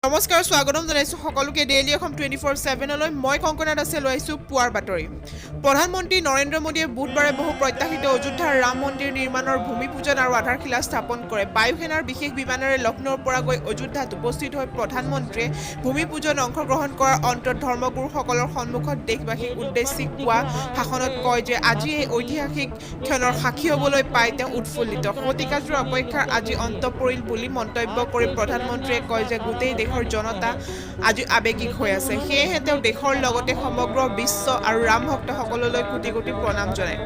নমস্কাৰ স্বাগতম জনাইছো সকলোকে ডেইলি অসম 24/7 লৈ মই কংকনাত আছে লৈছো পুৱাৰ বাতৰি প্ৰধানমন্ত্ৰী নৰেন্দ্ৰ মোদীয়ে বুধবাৰে বহু প্ৰত্যাশিত অযোধ্যাৰ ৰাম মন্দিৰ নিৰ্মাণৰ ভূমি পূজন আৰু আধাৰশিলা স্থাপন কৰে বায়ুসেনাৰ বিশেষ বিমানেৰে লক্ষ্ণৌৰ পৰা গৈ অযোধ্যাত উপস্থিত হৈ প্ৰধানমন্ত্ৰীয়ে ভূমি পূজন অংশগ্ৰহণ কৰাৰ অন্তত ধৰ্মগুৰুসকলৰ সন্মুখত দেশবাসীক উদ্দেশ্যি কোৱা ভাষণত কয় যে আজি এই ঐতিহাসিক ক্ষণৰ সাক্ষী হ'বলৈ পাই তেওঁ উৎফুল্লিত শতিকাজোৰ অপেক্ষাৰ আজি অন্ত পৰিল বুলি মন্তব্য কৰি প্ৰধানমন্ত্ৰীয়ে কয় যে গোটেই দেশৰ জনতা আজি আবেগিক হৈ আছে সেয়েহে তেওঁ দেশৰ লগতে সমগ্ৰ বিশ্ব আৰু ৰাম ভক্তসকললৈ কোটি কোটি প্ৰণাম জনায়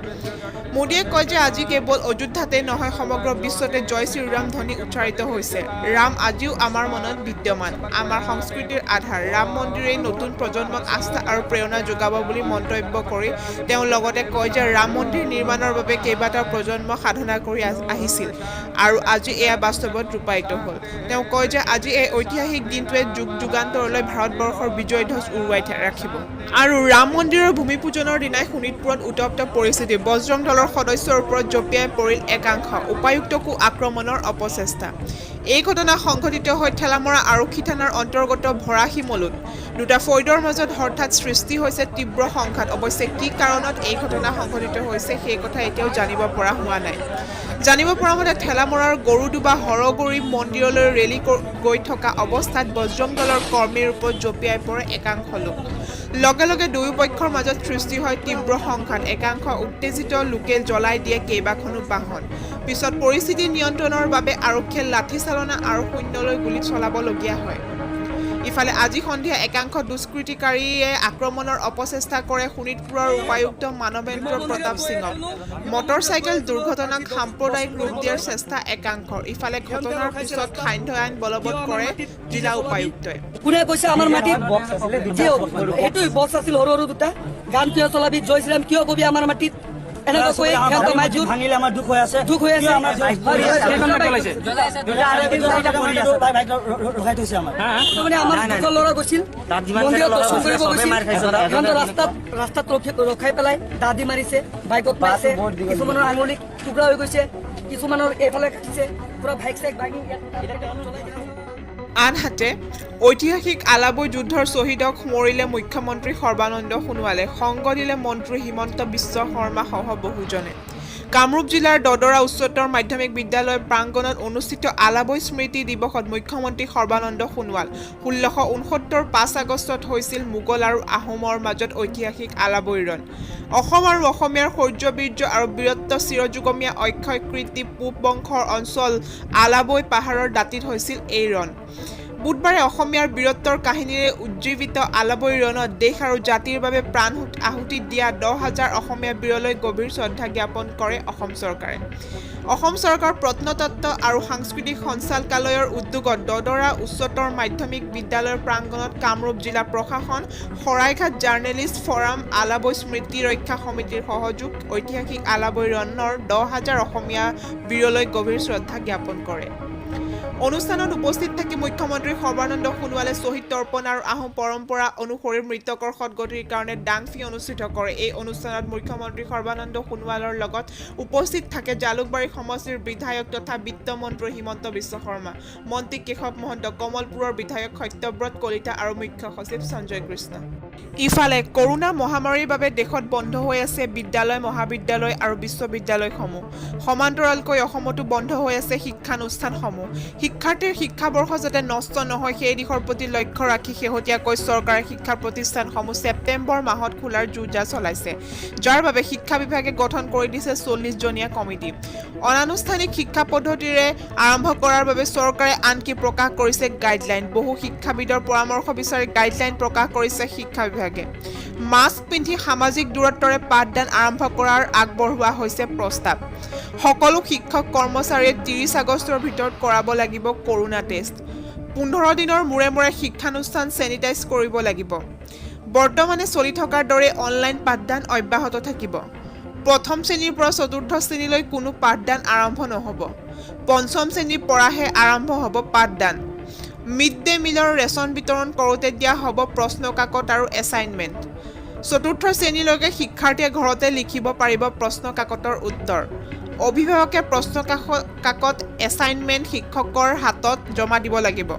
মোদীয়ে কয় যে আজি কেৱল অযোধ্যাতে নহয় সমগ্ৰ বিশ্বতে জয় শ্ৰীৰাম ধ্বনি উচ্চাৰিত হৈছে ৰাম আজিও আমাৰ মনত বিদ্যমান আমাৰ সংস্কৃতিৰ আধাৰ ৰাম মন্দিৰেই নতুন প্ৰজন্মক আস্থা আৰু প্ৰেৰণা যোগাব বুলি মন্তব্য কৰি তেওঁ লগতে কয় যে ৰাম মন্দিৰ নিৰ্মাণৰ বাবে কেইবাটাও প্ৰজন্ম সাধনা কৰি আহিছিল আৰু আজি এয়া বাস্তৱত ৰূপায়িত হ'ল তেওঁ কয় যে আজি এই ঐতিহাসিক দিনটোৱে যুগ যুগান্তৰলৈ ভাৰতবৰ্ষৰ বিজয় ধ্বজ উৰুৱাই ৰাখিব আৰু ৰাম মন্দিৰৰ ভূমি পূজনৰ দিনাই শোণিতপুৰত উত্তপ্ত পৰিস্থিতি বজৰং দলৰ সদস্যৰ ওপৰত জঁপিয়াই পৰিল একাংশ উপায়ুক্তকো আক্ৰমণৰ অপচেষ্টা এই ঘটনা সংঘটিত হৈ ঠেলামৰা আৰক্ষী থানাৰ অন্তৰ্গত ভৰাশিমলুত দুটা ফৈদৰ মাজত হঠাৎ সৃষ্টি হৈছে তীব্ৰ সংঘাত অৱশ্যে কি কাৰণত এই ঘটনা সংঘটিত হৈছে সেই কথা এতিয়াও জানিব পৰা হোৱা নাই জানিব পৰা মতে ঠেলামৰাৰ গৰুডুবা হৰগুৰি মন্দিৰলৈ ৰেলী গৈ থকা অৱস্থাত বজৰং দলৰ কৰ্মীৰ ওপৰত জঁপিয়াই পৰে একাংশ লোক লগে লগে দুয়োপক্ষৰ মাজত সৃষ্টি হয় তীব্ৰ সংঘাত একাংশ উত্তেজিত লোকে জ্বলাই দিয়ে কেইবাখনো বাহন পিছত পৰিস্থিতি নিয়ন্ত্ৰণৰ বাবে আৰক্ষীয়ে লাঠিচালনা আৰু শূন্যলৈ গুলী চলাবলগীয়া হয় ইফালে আজি সন্ধিয়া একাংশ দুষ্কৃতিকাৰীয়ে আক্ৰমণৰ অপচেষ্টা কৰে শোণিতপুৰৰ উপায়ুক্ত মানৱেন্দ্ৰ প্ৰতাপ সিঙক মটৰচাইকেল দুৰ্ঘটনাক সাম্প্ৰদায়িক ৰূপ দিয়াৰ চেষ্টা একাংশৰ ইফালে ঘটনাৰ পিছত সান্ধ্য আইন বলবৎ কৰে জিলা উপায়ুক্তই কোনে কৈছে আমাৰ মাটিত এইটো বক্স আছিল সৰু সৰু দুটা গান কিয় চলাবি জয় শ্ৰীৰাম কিয় কবি আমাৰ মাটিত এনেকৈ কৈ সিহঁতৰ মাইজুৰ ভাঙিলে আমাৰ দুখ হৈ আছে ৰখাই থৈছে আমাৰ মানে আমাৰ দুজন ল'ৰা গৈছিল মন্দিৰত দৰ্শন কৰিব গৈছিল সিহঁতৰ ৰাস্তাত ৰখাই পেলাই দাদি মাৰিছে বাইকত মাৰিছে কিছুমানৰ আঙুলি টুকুৰা হৈ গৈছে কিছুমানৰ এইফালে কাটিছে পুৰা বাইক চাইক ভাঙি আনহাতে ঐতিহাসিক আলাবৈ যুদ্ধৰ শ্বহীদক সোঁৱৰিলে মুখ্যমন্ত্ৰী সৰ্বানন্দ সোণোৱালে সংগ দিলে মন্ত্ৰী হিমন্ত বিশ্ব শৰ্মা সহ বহুজনে কামৰূপ জিলাৰ দদৰা উচ্চতৰ মাধ্যমিক বিদ্যালয়ৰ প্ৰাংগণত অনুষ্ঠিত আলাবৈ স্মৃতি দিৱসত মুখ্যমন্ত্ৰী সৰ্বানন্দ সোণোৱাল 1669 5 আগষ্টত হৈছিল মোগল আৰু আহোমৰ মাজত ঐতিহাসিক আলাবৈ ৰণ অসম আৰু অসমীয়াৰ শৌৰ্যবীৰ্য আৰু বীৰত্ব চিৰযুগমীয়া অক্ষয় কীৰ্তি পূব বংশৰ অঞ্চল আলাবৈ পাহাৰৰ দাঁতিত হৈছিল এই ৰণ বুধবাৰে অসমীয়াৰ বীৰত্বৰ কাহিনীৰে উজ্জীৱিত আলাবৈ ৰণত দেশ আৰু জাতিৰ বাবে প্ৰাণ আহুতি দিয়া 10,000 অসমীয়া বীৰলৈ গভীৰ শ্ৰদ্ধা জ্ঞাপন কৰে অসম চৰকাৰে অসম চৰকাৰ প্ৰত্নতত্ত্ব আৰু সাংস্কৃতিক সঞ্চালকালয়ৰ উদ্যোগত দদৰা উচ্চতৰ মাধ্যমিক বিদ্যালয়ৰ প্ৰাংগণত কামৰূপ জিলা প্ৰশাসন শৰাইঘাট জাৰ্নেলিষ্ট ফৰাম আলাবৈ স্মৃতি ৰক্ষা সমিতিৰ সহযোগ ঐতিহাসিক আলাবৈ ৰণৰ 10,000 অসমীয়া বীৰলৈ গভীৰ শ্ৰদ্ধা জ্ঞাপন কৰে অনুষ্ঠানত উপস্থিত থাকি মুখ্যমন্ত্ৰী সৰ্বানন্দ সোণোৱালে শ্বহীদ তৰ্পণ আৰু আহোম পৰম্পৰা অনুসৰি মৃতকৰ সদগতিৰ কাৰণে ডাংফি অনুষ্ঠিত কৰে এই অনুষ্ঠানত মুখ্যমন্ত্ৰী সৰ্বানন্দ সোণোৱালৰ লগত উপস্থিত থাকে জালুকবাৰী সমষ্টিৰ বিধায়ক তথা বিত্তমন্ত্ৰী হিমন্ত বিশ্ব শৰ্মা মন্ত্ৰী কেশৱ মহন্ত কমলপুৰৰ বিধায়ক সত্যব্ৰত কলিতা আৰু মুখ্য সচিব সঞ্জয় কৃষ্ণ ইফালে কৰোনা মহামাৰীৰ বাবে দেশত বন্ধ হৈ আছে বিদ্যালয় মহাবিদ্যালয় আৰু বিশ্ববিদ্যালয়সমূহ সমান্তৰালকৈ অসমতো বন্ধ হৈ আছে শিক্ষানুষ্ঠানসমূহ শিক্ষাৰ্থীৰ শিক্ষাবৰ্ষ যাতে নষ্ট নহয় সেই দিশৰ প্ৰতি লক্ষ্য ৰাখি শেহতীয়াকৈ চৰকাৰে শিক্ষা প্ৰতিষ্ঠানসমূহ ছেপ্টেম্বৰ মাহত খোলাৰ যোজা চলাইছে যাৰ বাবে শিক্ষা বিভাগে গঠন কৰি দিছে 40জনীয়া কমিটি অনানুষ্ঠানিক শিক্ষা পদ্ধতিৰে আৰম্ভ কৰাৰ বাবে চৰকাৰে আনকি প্ৰকাশ কৰিছে গাইডলাইন বহু শিক্ষাবিদৰ পৰামৰ্শ বিচাৰি গাইডলাইন প্ৰকাশ কৰিছে শিক্ষা বিভাগে মাস্ক পিন্ধি সামাজিক দূৰত্বৰে পাঠদান আৰম্ভ কৰাৰ আগবঢ়োৱা হৈছে প্ৰস্তাৱ সকলো শিক্ষক কৰ্মচাৰীয়ে 30 আগষ্টৰ ভিতৰত কৰাব লাগিব কৰোনা টেষ্ট 15 দিনৰ মূৰে মূৰে শিক্ষানুষ্ঠান চেনিটাইজ কৰিব লাগিব বৰ্তমানে চলি থকাৰ দৰে অনলাইন পাঠদান অব্যাহত থাকিব প্ৰথম শ্ৰেণীৰ পৰা চতুৰ্থ শ্ৰেণীলৈ কোনো পাঠদান আৰম্ভ নহ'ব পঞ্চম শ্ৰেণীৰ পৰাহে আৰম্ভ হ'ব পাঠদান মিড ডে মিলৰ ৰেচন বিতৰণ কৰোঁতে দিয়া হ'ব প্ৰশ্ন কাকত আৰু এছাইনমেণ্ট চতুৰ্থ শ্ৰেণীলৈকে শিক্ষাৰ্থীয়ে ঘৰতে লিখিব পাৰিব প্ৰশ্ন কাকতৰ উত্তৰ অভিভাৱকে প্ৰশ্ন কাকত এছাইনমেণ্ট শিক্ষকৰ হাতত জমা দিব লাগিব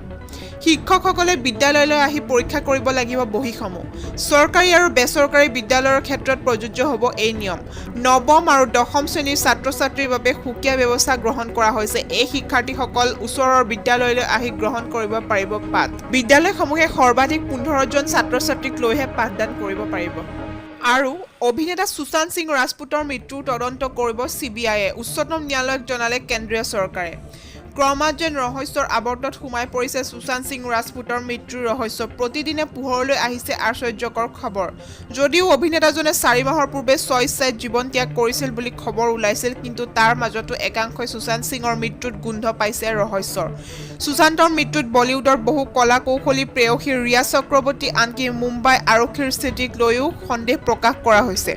শিক্ষকসকলে বিদ্যালয়লৈ আহি পৰীক্ষা কৰিব লাগিব বহীসমূহ চৰকাৰী আৰু বেচৰকাৰী বিদ্যালয়ৰ ক্ষেত্ৰত প্ৰযোজ্য হ'ব এই নিয়ম নৱম আৰু দশম শ্ৰেণীৰ ছাত্ৰ ছাত্ৰীৰ বাবে সুকীয়া ব্যৱস্থা গ্ৰহণ কৰা হৈছে এই শিক্ষাৰ্থীসকল ওচৰৰ বিদ্যালয়লৈ আহি গ্ৰহণ কৰিব পাৰিব পাঠ বিদ্যালয়সমূহে সৰ্বাধিক 15 জন ছাত্ৰ ছাত্ৰীক লৈহে পাঠদান কৰিব পাৰিব আৰু অভিনেতা সুশান্ত সিং ৰাজপুতৰ মৃত্যুৰ তদন্ত কৰিব চিবিআইয়ে উচ্চতম ন্যায়ালয়ক জনালে কেন্দ্ৰীয় চৰকাৰে ক্ৰমাৎ যেন ৰহস্যৰ আৱৰ্তত সোমাই পৰিছে সুশান্ত সিং ৰাজপুতৰ মৃত্যুৰ ৰহস্য প্ৰতিদিনে পোহৰলৈ আহিছে আশ্চৰ্যকৰ খবৰ যদিও অভিনেতাজনে 4 মাহৰ পূৰ্বে স্বইচ্ছাই জীৱন ত্যাগ কৰিছিল বুলি খবৰ ওলাইছিল কিন্তু তাৰ মাজতো একাংশই সুশান্ত সিঙৰ মৃত্যুত গোন্ধ পাইছে ৰহস্যৰ সুশান্তৰ মৃত্যুত বলিউডৰ বহু কলা কৌশলী প্ৰেয়সী ৰিয়া চক্ৰৱৰ্তী আনকি মুম্বাই আৰক্ষীৰ স্থিতিক লৈও সন্দেহ প্ৰকাশ কৰা হৈছে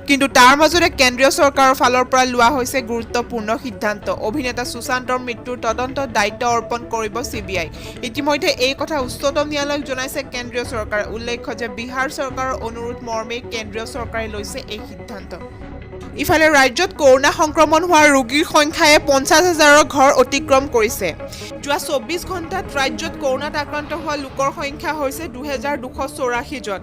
কিন্তু তাৰ মাজতে কেন্দ্ৰীয় চৰকাৰৰ ফালৰ পৰা লোৱা হৈছে গুৰুত্বপূৰ্ণ সিদ্ধান্ত অভিনেতা সুশান্তৰ মৃত্যুৰ তদন্তৰ দায়িত্ব অৰ্পণ কৰিব চিবিআই ইতিমধ্যে এই কথা উচ্চতম ন্যায়ালয়ক জনাইছে কেন্দ্ৰীয় চৰকাৰে উল্লেখ্য যে বিহাৰ চৰকাৰৰ অনুৰোধ মৰ্মে কেন্দ্ৰীয় চৰকাৰে লৈছে এই সিদ্ধান্ত ইফালে ৰাজ্যত কৰোনা সংক্ৰমণ হোৱা ৰোগীৰ সংখ্যায়ে 50,000ৰ ঘৰ অতিক্ৰম কৰিছে যোৱা 24 ঘণ্টাত ৰাজ্যত কৰোনাত আক্ৰান্ত হোৱা লোকৰ সংখ্যা হৈছে 2,284 জন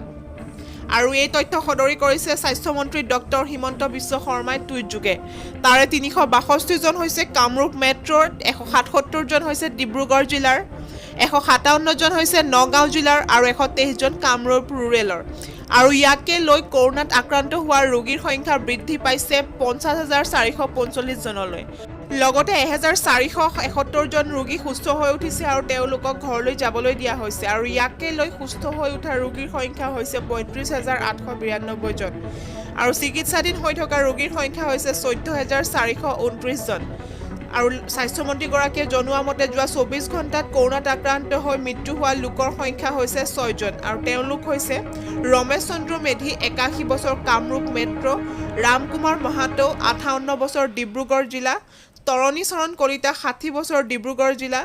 আৰু এই তথ্য সদৰি কৰিছে স্বাস্থ্যমন্ত্ৰী ডক্টৰ হিমন্ত বিশ্ব শৰ্মাই টুইটযোগে তাৰে 362 জন হৈছে কামৰূপ মেট্ৰৰ 177 জন হৈছে ডিব্ৰুগড় জিলাৰ 157 জন হৈছে নগাঁও জিলাৰ আৰু 123 জন কামৰূপ ৰুৰেলৰ আৰু ইয়াকে লৈ কৰোনাত আক্ৰান্ত হোৱা ৰোগীৰ সংখ্যা বৃদ্ধি পাইছে 50,445 জনলৈ লগতে 1,471 জন ৰোগী সুস্থ হৈ উঠিছে আৰু তেওঁলোকক ঘৰলৈ যাবলৈ দিয়া হৈছে আৰু ইয়াকে লৈ সুস্থ হৈ উঠা ৰোগীৰ সংখ্যা হৈছে 35,892 জন আৰু চিকিৎসাধীন হৈ থকা ৰোগীৰ সংখ্যা হৈছে 14,429 জন আৰু স্বাস্থ্যমন্ত্ৰীগৰাকীয়ে জনোৱা মতে যোৱা 24 ঘণ্টাত কৰোনাত আক্ৰান্ত হৈ মৃত্যু হোৱা লোকৰ সংখ্যা হৈছে 6 জন আৰু তেওঁলোক হৈছে ৰমেশ চন্দ্ৰ মেধি 81 বছৰ কামৰূপ মেট্ৰ ৰামকুমাৰ মহাতো 58 বছৰ ডিব্ৰুগড় জিলা তৰণী চৰণ কলিতা 60 বছৰ ডিব্ৰুগড় জিলা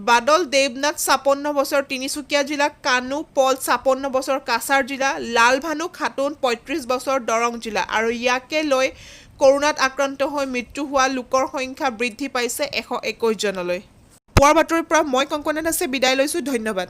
বাদল দেৱনাথ 56 বছৰ তিনিচুকীয়া জিলা কানু পল 56 বছৰ কাছাৰ জিলা লালভানু খাতুন 35 বছৰ দৰং জিলা আৰু ইয়াকে লৈ কৰোনাত আক্ৰান্ত হৈ মৃত্যু হোৱা লোকৰ সংখ্যা বৃদ্ধি পাইছে 121 জনলৈ পুৱাৰ বাতৰিৰ পৰা মই কংকনা দাসে বিদায় লৈছো ধন্যবাদ